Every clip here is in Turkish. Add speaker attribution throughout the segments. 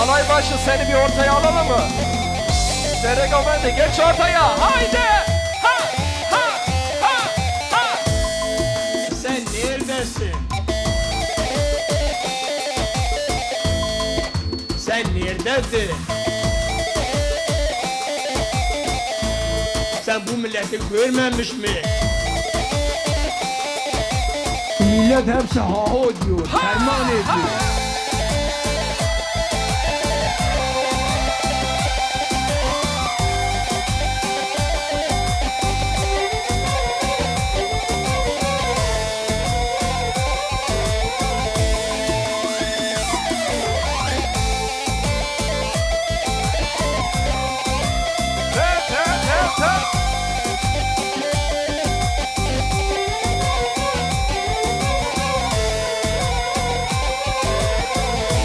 Speaker 1: Alay başı seni bir ortaya alalım mı? Derego ben de geç ortaya. Haydi. Ha ha ha ha.
Speaker 2: Sen neredesin? Sen neredesin? Sen bu milleti görmemiş mi? Millet hepsi ha diyor, ferman ediyor.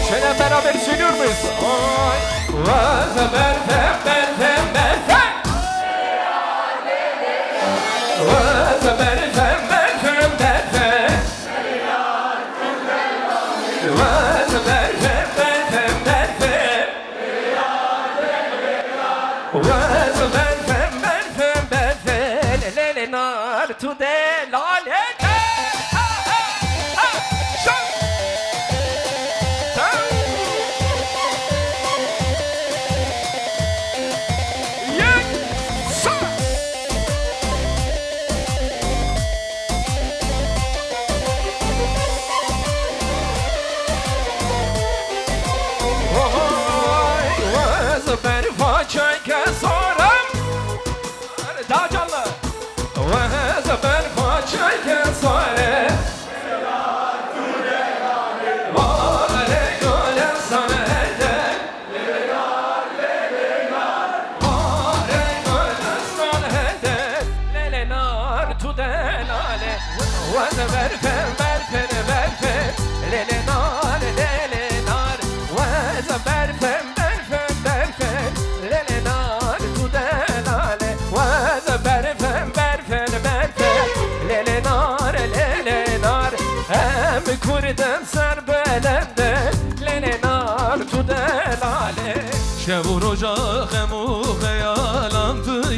Speaker 1: Şöyle beraber söylüyor muyuz? Oy. Vaza berfem berfem berfem. Vaza berfem berfem berfem. Vaza berfem berfem berfem. Vaza berfem berfem berfem. Lele nar tude lale. Daha canlı. Ve ben façayken sonra Vale gölen sana eder Lele nar Vale gölen sana eder Lele nar tuden ale Ve berfen berfen berfen Lele nar lele nar Ve berfen berfen berfen Lele nar tuden ale Ve berfen berfen berfen Lele nar lele nar Hem kurden ser belemde Lele nar tuden ale
Speaker 3: Şevur ocak emu heyalandı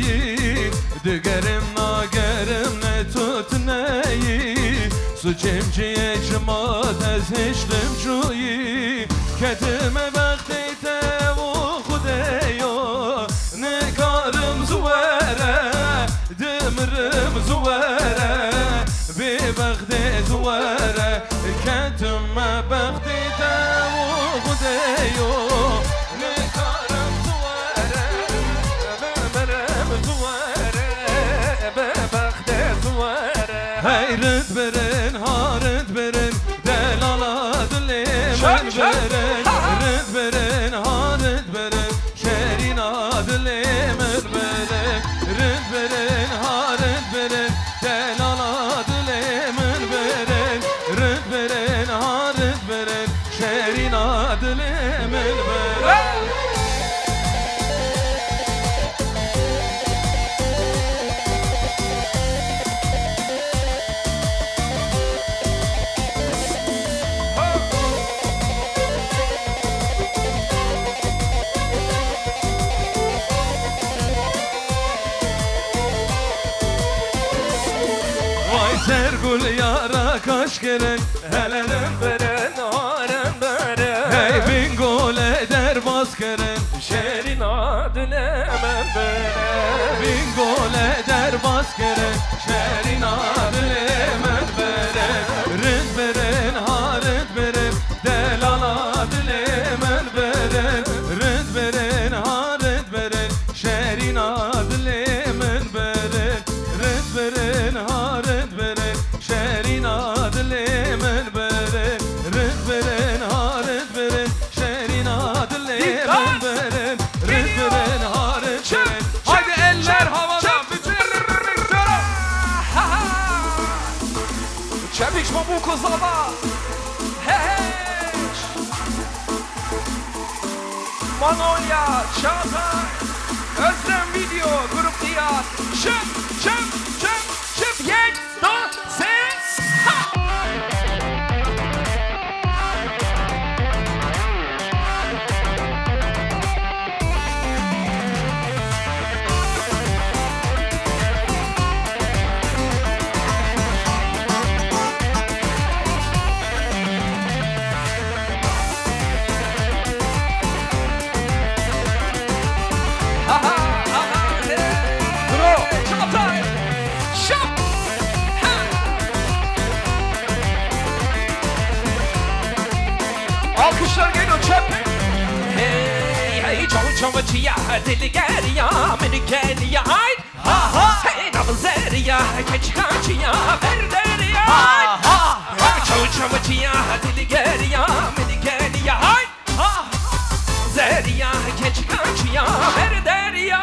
Speaker 3: Digerim nagerim ne tut neyi Su cemciye cımat ez hiçlim cuyi Kedime vakti tevu kudeyo Ne karım zuvere Dimirim zuvere Bir vakti zuvere Kedime vakti tevu kudeyo Ne karım zuvere Dimirim zuvere Bir vakti zuvere Hayret verin, haret verin Delala dilemen verin Ret verin, haret verin Şerina dilemen verin Ret verin, haret verin Delala dilemen verin Ret verin, haret verin Şerina dilemen verin Vay Sergül yara kaç kere Helelim
Speaker 1: Beren oren beren
Speaker 3: Hey bin gol eder baskeren
Speaker 1: Şerin adile men beren
Speaker 3: Bin gol eder baskeren Şerin adile men veren Rıt veren haret veren Delala dile men veren Rıt veren haret veren Şerin adile men veren Rıt veren haret veren Şerin adile men veren Rıt veren haret veren Şerin adile men veren Rıt veren haret veren
Speaker 1: Haydi eller havada bütün Çevik bu kızlama Hey Manolya, Çağatay Özlem Video, Grup Diyar Şıp şıp şıp şıp Yek, do, ses Ha! Alkışlar geliyor çöp. Hey hey çavuşçavacıya deli gel ya beni gel ya hayt. Ha ha. Hey nabzer ya keçi kaçıya ver der ya. Ha ha. Çavuşçavacıya deli gel ya beni gel ya hayt. Ha. Zeriya keçi kaçıya ver der ya.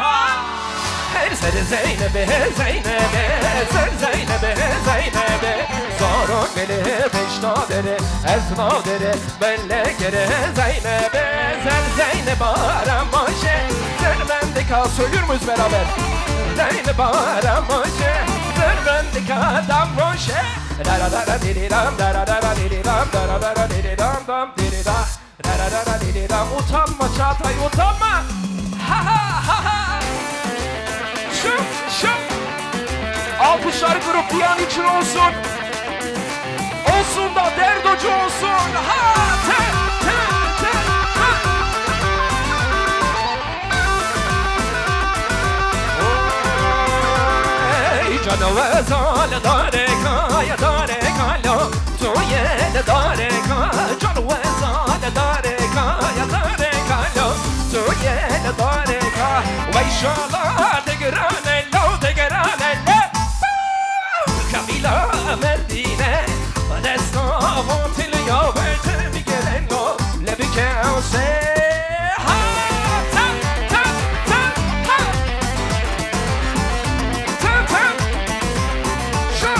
Speaker 1: Her seri Zeynep'e Zeynep'e Ser Zeynep'e Zeynep'e Zorun beni peşnadere Esnadere belle kere Zeynep'e Zer Zeynep aramaşe Zer bende kal söylüyor muyuz beraber? Zeynep aramaşe Zer bende kal damroşe Dara dara diriram dara dara diriram dara dara diriram dam dirida Dara dara diriram utanma Çağatay utanma Ha ha ha ha Şıp şıp Alkışlar grup diyen için olsun Olsun da derdocu olsun Ha te te te ha Ey canıve zale dare kaya dare kalo Tuye dare kaya canıve zale dare kaya dare kalo Tuye dare kaya Ve inşallah de granello de granello Kabila Medine Desta vontil ya vete mi gelenlo Le bir kause Ha ta ta ta ha Ta ta Şa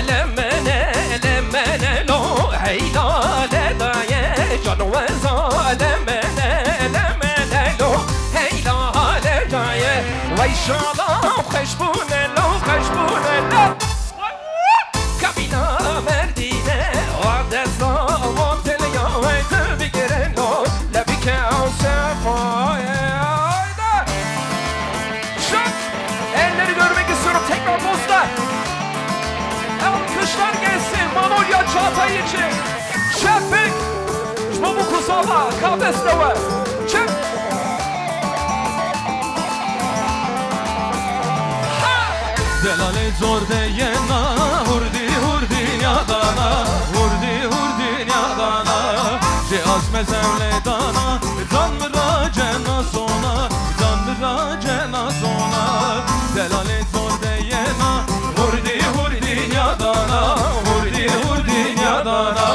Speaker 1: lemene lemene lo heyla le daye canveza lemene lemene lo heyla le daye ve inşallah hoşbune lo kabina merdine adesa vantel ya ve bir gelen lo la bir kause hayda şut elleri görmek istiyorum tekrar posta Alkışlar gelsin Manolya Çağatay için. Şefik, Şmabu Kusala, Kadestava. Çek.
Speaker 3: Delale zor deyena Hurdi hurdi yadana Hurdi hurdi yadana Şey azme zevle dana Can mıra cena sona Can mıra cena sona Delale zor deyena Hurdi hurdi yadana Hurdi hurdi yadana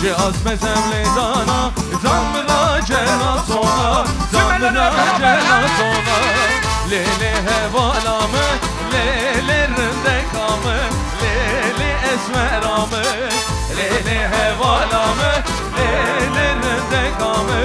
Speaker 3: Şey azme zevle dana Can mıra cena sona Can mıra cena sona Lele hevalamı Lelelerinde kamı Lele esmeramı Lele hevalamı Lelelerinde kamı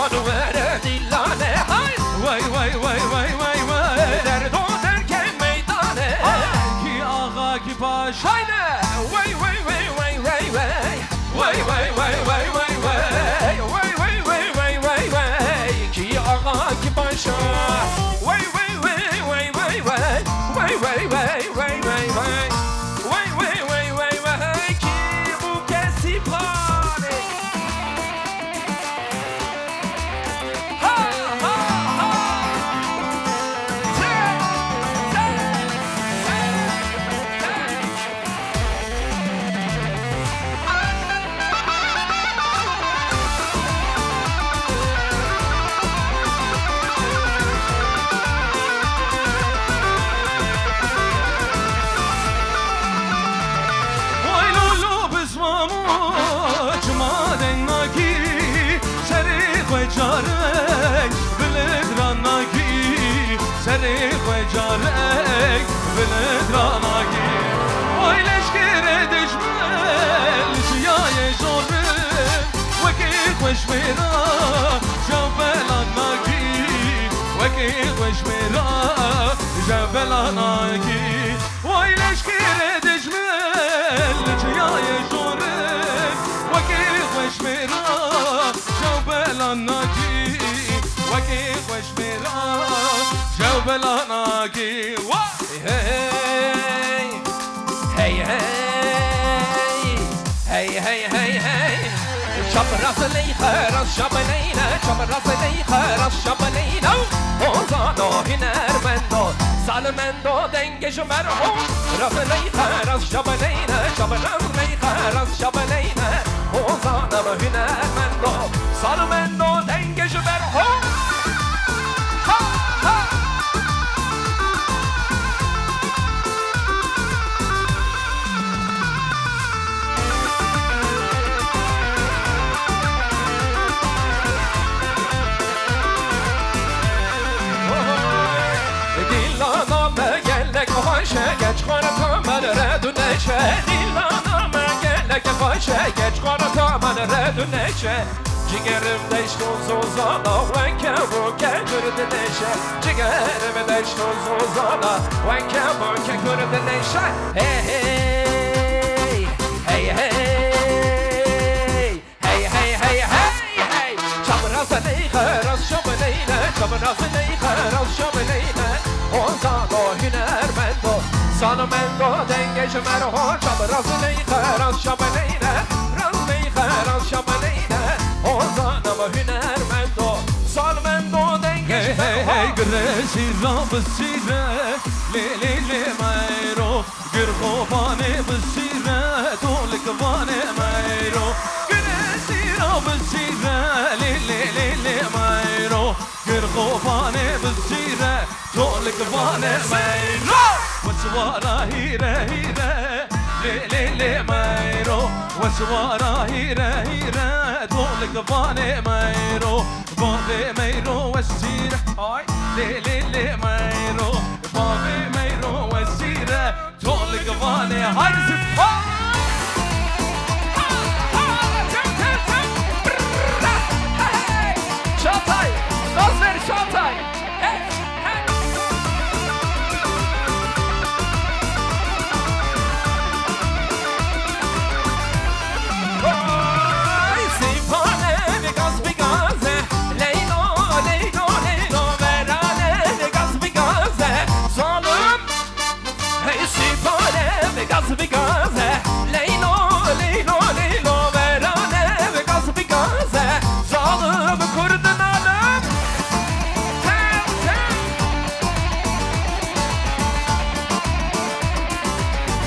Speaker 1: Civanı vere dillane hay
Speaker 3: Vay vay vay vay vay vay
Speaker 1: Derdo derken meydane
Speaker 3: Ki ağa ki baş
Speaker 1: Haydi Vay vay vay vay vay vay Vay vay vay vay vay vay Vay vay vay vay vay vay Ki ağa ki başa Vay vay vay vay vay vay Vay vay vay vay vay vay Vay vay vay vay vay Ki bu kesi plane
Speaker 3: وجارك بالدراناكي وي لشكر دجمل شياي جورك وكي خوش ميرا جبلاناكي وكي خوش ميرا جبلاناكي وي لشكر دجمل شياي جورك وكي خوش ميرا جبلاناكي وكي خوش ميرا جبلاناكي
Speaker 1: هي هي هي هي هي هي شب راس لي خرس شب لينا شب راس لي خرس شب لينا وزانو هنر مندو سالمندو دنگ جمرو راس لي خرس شب لينا شب راس لي خرس شب لينا وزانو هنر مندو سالمندو دنگ جمرو geç qarataman redüneşe Dillanama gelek başe geç qarataman redüneşe Ciğerimde iştoz uzana Venke buke kürdüneşe Ciğerimde iştoz uzana Venke buke kürdüneşe Hey hey Hey hey Hey hey hey hey hey Çamrası neyxeraz şamaneyne Çamrası neyxeraz şamaneyne Ozano hünermendo Sanmendo dengeci merho Çamrası neyxeraz şamaneyne Raz neyxeraz şamaneyne Ozanama hünermendo Sanmendo dengeci merho
Speaker 3: Hey gresi rabsire Le le le mayro Gürhobane bsire Tolik vane mayro Gresi rabsire Le le le le mayro Gürhobane bsire Tolik vane mayro Waswara hire hire Le le le mayro Waswara hire hire Tolik vane mayro Bave mayro wasire Ay le le le mayro Bave mayro wasire Tolik vane haydi zip
Speaker 1: Çağatay, gaz ver Çağatay. Hey, hey. Oy, sipane bir gaz bir gaze. Leylo, leylo, leylo, verane bir gaz bir gaze. Zalim. Hey, sipane bir gaz bir gaze. Leylo, leylo, leylo, verane bir gaz bir gaze. Zalim kurdun alem. Tem, tem.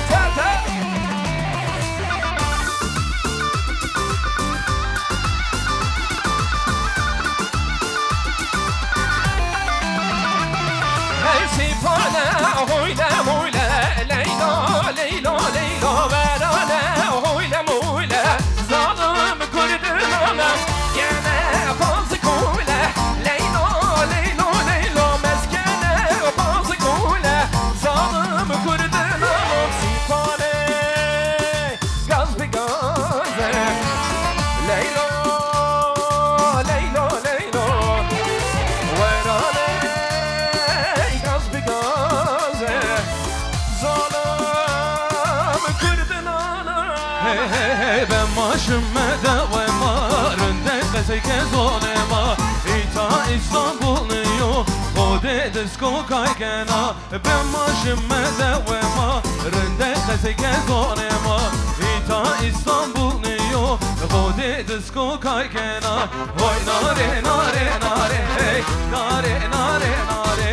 Speaker 1: Tem, tem. Hey sipane hoyle moyle Leylo leylo leylo verane hoyle moyle Zalim kurdun alem gene bazı koyle Leylo leylo leylo meskene bazı koyle Zalim kurdun alem sipane gaz bir gaze Leylo leylo leylo verane gaz bir gaze Zalim kırdın ana
Speaker 3: Hey hey hey ben maşımme de ve marında Kese kezonema İta İstanbul'u Kode disko kaykena Ben maşımme de ve marında Kese kezonema İta İstanbul'u Kode disko kaykena Oy nare nare nare hey Nare nare nare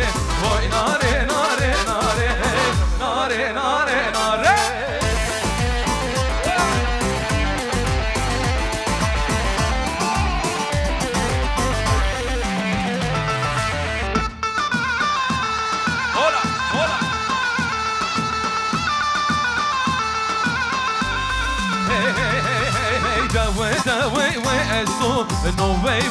Speaker 3: Oy nare nare nare hey Nare nare nare
Speaker 1: Hola hola
Speaker 3: Hey hey hey hey hey Dawe dawe we esto no way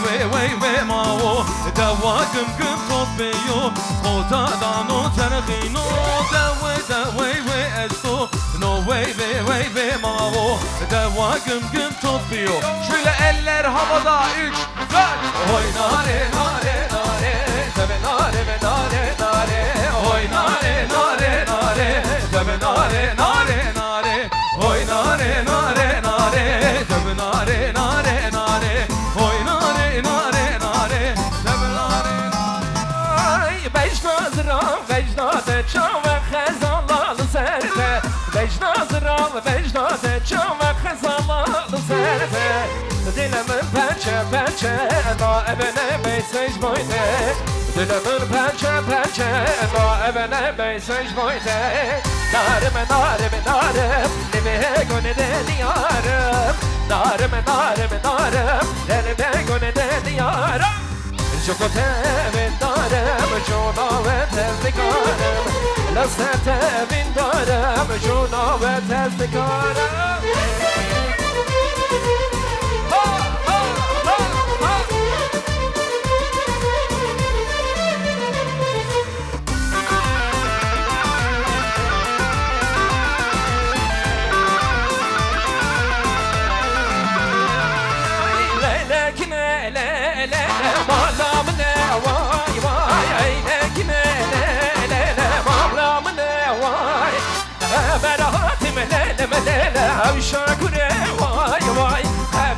Speaker 3: ما و دوا گم tot بیو خدا دانو ترخینو دوا esto no way ما و deva güm tot بیو şöyle eller havada 3 4 oy nare nare nare tabe nare nare nare oy nare nare nare tabe nare nare nare oy nare nare nare tabe nare nare nare oy nare nare nare tabe nare
Speaker 1: Ay Vecnazıra vecnade çave xezalalı serde Vecnazıra vecnade çave xezalalı serde Dilemin pençe pençe da evene beysej boyde Dilemin pençe pençe da evene beysej boyde Narime narime narim Libihe gönede diyarım Narime narime narim Libihe gönede diyarım Çokote vindarım, şuna ve tezlikarım Lasete vindarım, şuna ve tezlikarım Ha ha ha ha Leylekine lele malam ne vay vay Leylekine lele malam ne vay Berahatim lele lele avşakure vay vay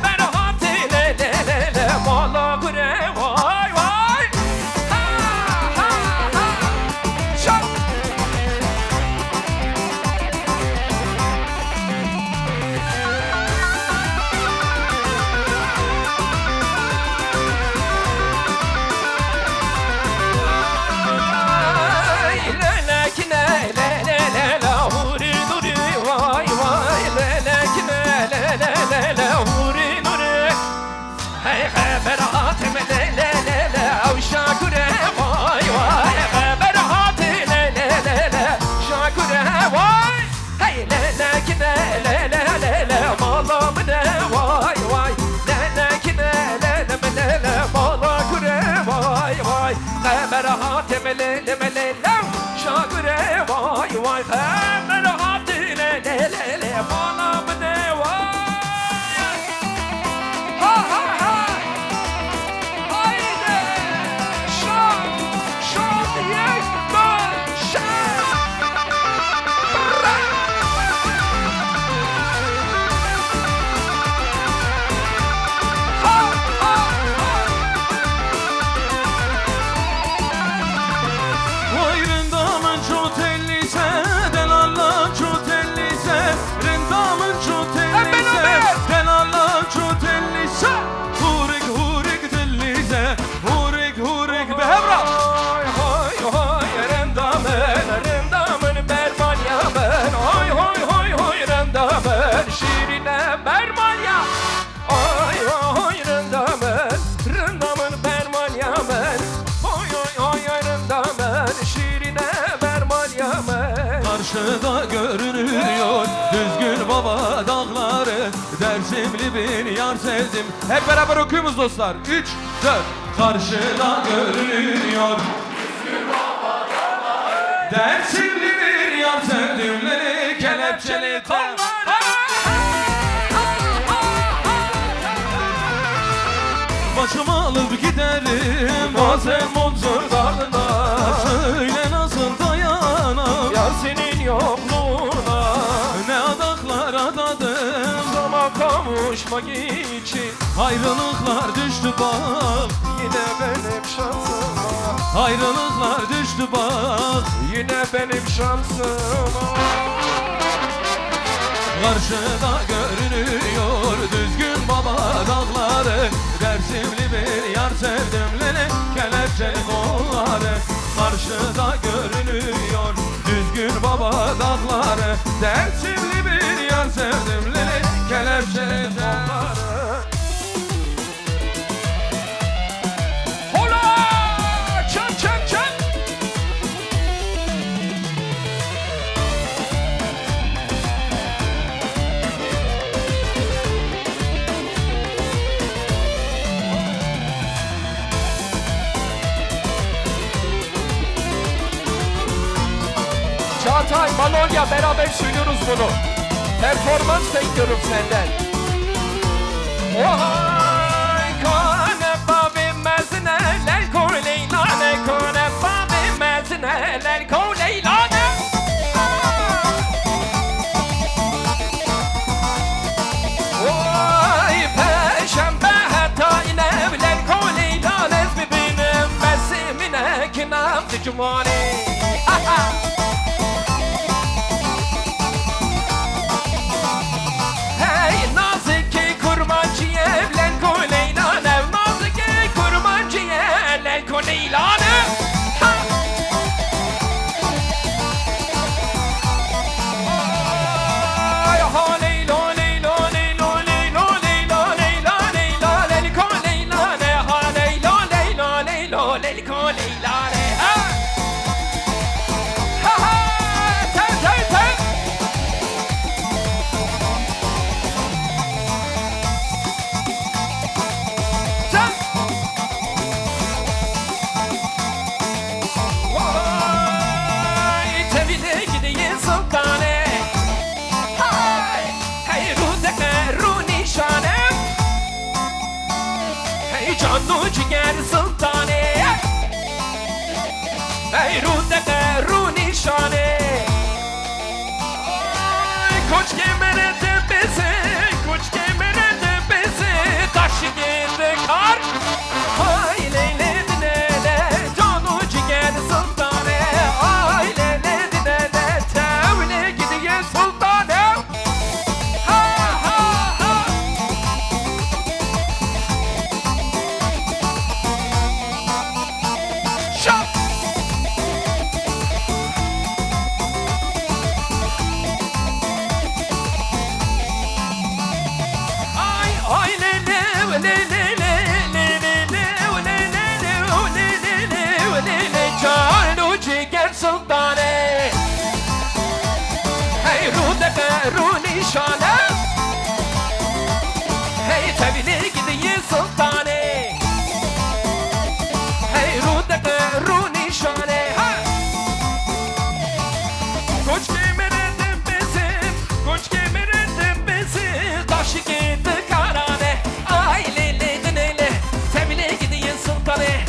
Speaker 1: Berahatim lele lele malakure vay vay Ha ha ha Şak
Speaker 3: Karşıda görünüyor düzgün baba dağları Dersimli bir yar sevdim Hep beraber okuyumuz dostlar 3, 4 Karşıda görünüyor düzgün baba dağları Dersimli bir yar sevdimleri kelepçeli kolları Başımı alıp giderim bazen Monzur dağına Söyle nasıl dayanam
Speaker 1: Yar senin yokluğuna
Speaker 3: Ne adaklar adadım
Speaker 1: Zaman kavuşmak için
Speaker 3: Ayrılıklar düştü bak
Speaker 1: Yine benim şansıma
Speaker 3: Ayrılıklar düştü bak
Speaker 1: Yine benim şansıma
Speaker 3: Karşıda görünüyor düzgün baba dağları Dersimli bir yar sevdim lele kelepçeli kolları Karşıda görünüyor düzgün baba dağları Dersimli bir yar sevdim lele kelepçeli kolları
Speaker 1: Hola! Çak çak çak! Çağatay, Manolya beraber söylüyoruz bunu. Performans bekliyorum senden. Ohay kone babi mezneler ko leylane kone babi mezneler ko leylane. Oy peşembe hatta inevler ko leylane bibinim mesimine kinam tecmani. Hey nazik kurmancı evlen ko leylane nazik kurmancı evlen ko leylane. Ay ha leylo leylo leylo leylo leylo leylo leylo leylo leylane ha leylo leylo leylo leylo leylane ha ha ta ta ta. Vay tevhide gideyim sultane. Hay hey rudeke runişane. Hey canlı ciğer sultane. Hey rudeke runişane. Ay koç kemere tepesi, koç kemere tepesi, taşı girdi kar. Ay leyle dinele, canı ciğer sultane. Ay leyle dinele, tevle gidiyor sultane. Ha ha ha. Şap. Ay ay le le le le le le le le le le canı ciğer sultane. Hey rudeke runişane. Hey tevhile gidiyor sultane. Hey rudeke runişane. Ha. Koç kemere tepesi, koç kemere tepesi, taşı gitti karane. Ay lele dinele, tevhile gidiyor sultane.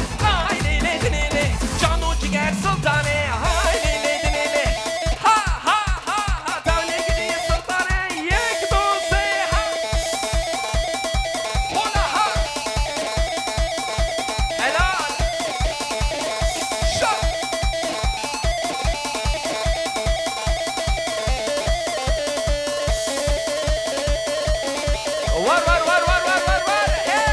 Speaker 1: Ay lele dinele, canı ciğer sultane. Ay lele dinele, ha ha ha ha, tevhile gidiyor sultane. Yek doze ha, hola ha, helal, şap. Var var var var var var var. Hey!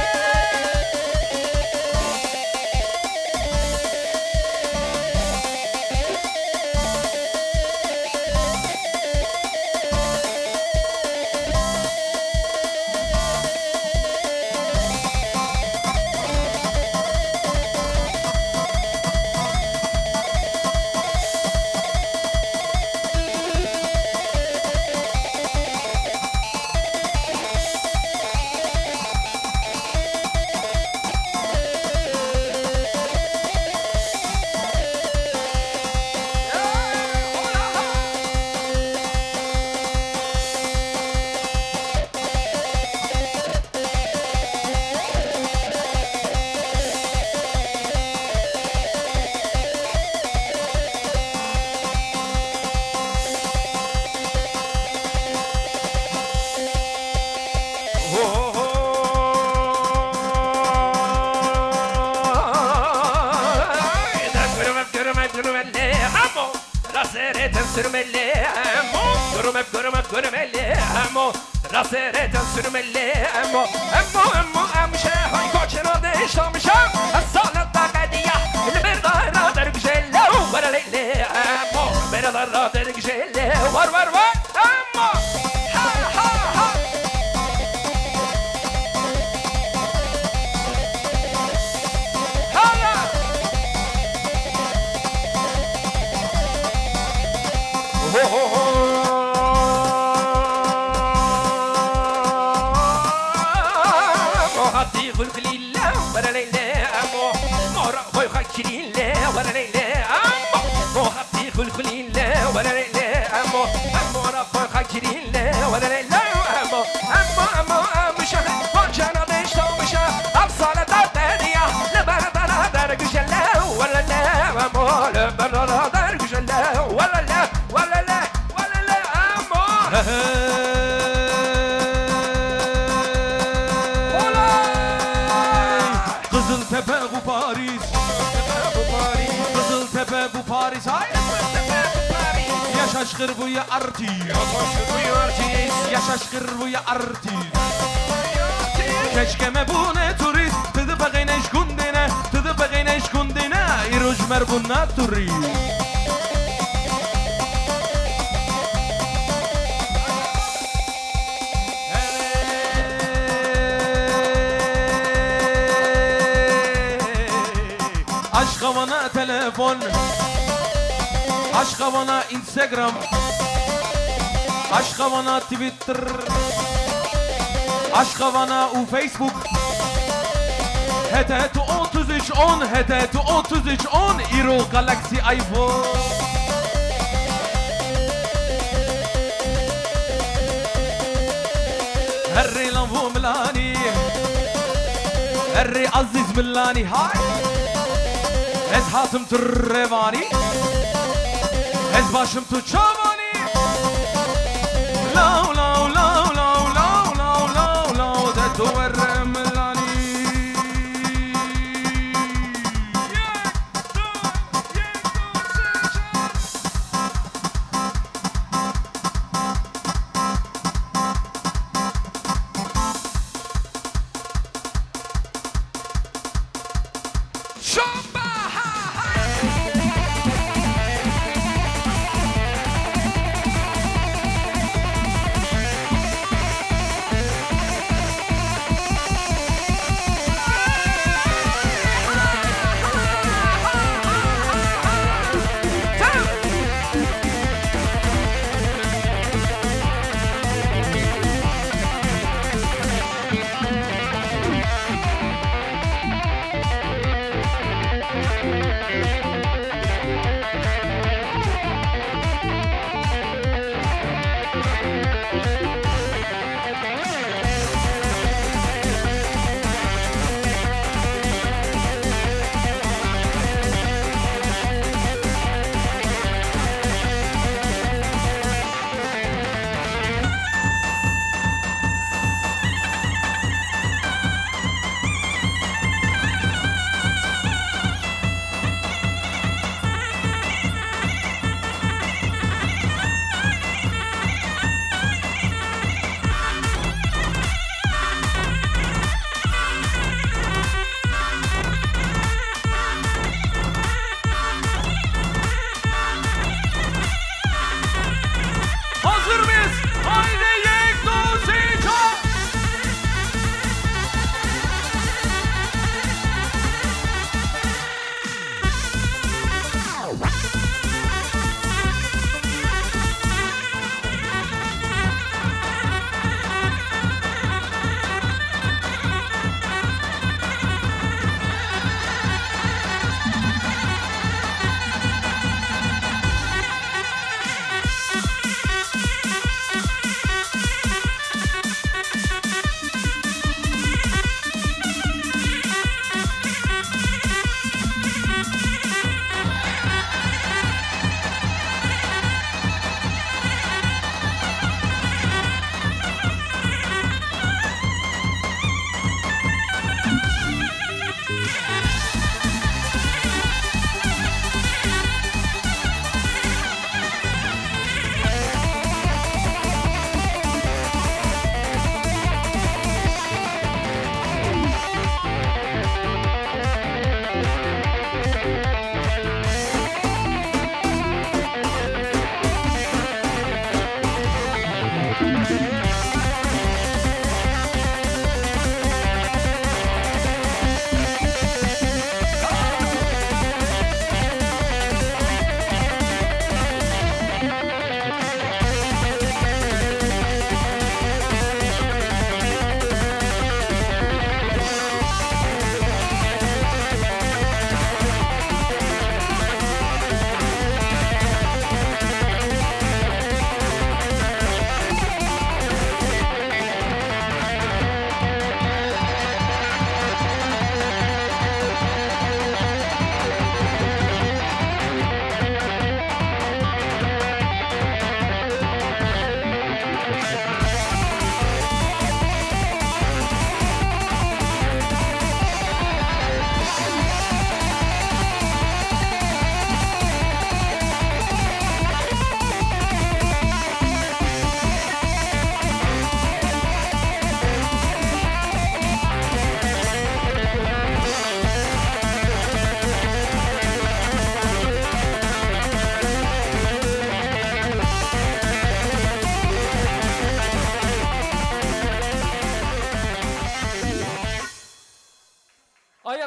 Speaker 1: Sürmeli amo, görmeli amo, rasereten sürmeli amo, amo şehay koçuna değiştirmişim, salata kadiya, bir dar güzel, var leyli amo, bir dar güzel, var amo, ha ha ha. Hala. Hadi gülgülille, var leyli amo, mora koy hakiliyle, var leyli amo, hadi gülgülille. ولا لا أمو رب خاكرين لا ولا لا أمو مش وجانا دشتا مش أبصال دردانية لبردنا درجش لا ولا لا أمو لبردنا درجش لا ولا لا ولا لا ولا لا أمو
Speaker 3: Kızıltepe bu Paris, Kızıltepe bu Paris. Hay. Ya şaşkır bu ya artist, ya şaşkır bu ya artist. Keşkeme bu ne turist, tıdı bagayneş kundine, tıdı bagayneş kundine. İrojmer bu ne turist. Aşka bana telefon, aşka bana Instagram, aşka bana Twitter, aşka bana Facebook. HTT 3310, HTT 3310, Iro Galaxy iPhone. هري لنفو ملاني، هري عزيز ملاني. هاي Ez hatım tırrevani, ez başım tuçamani. Lau lau lau lau lau lau lau lau de tuverremelani.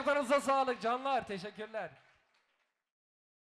Speaker 4: Ayaklarınıza sağlık canlar. Teşekkürler.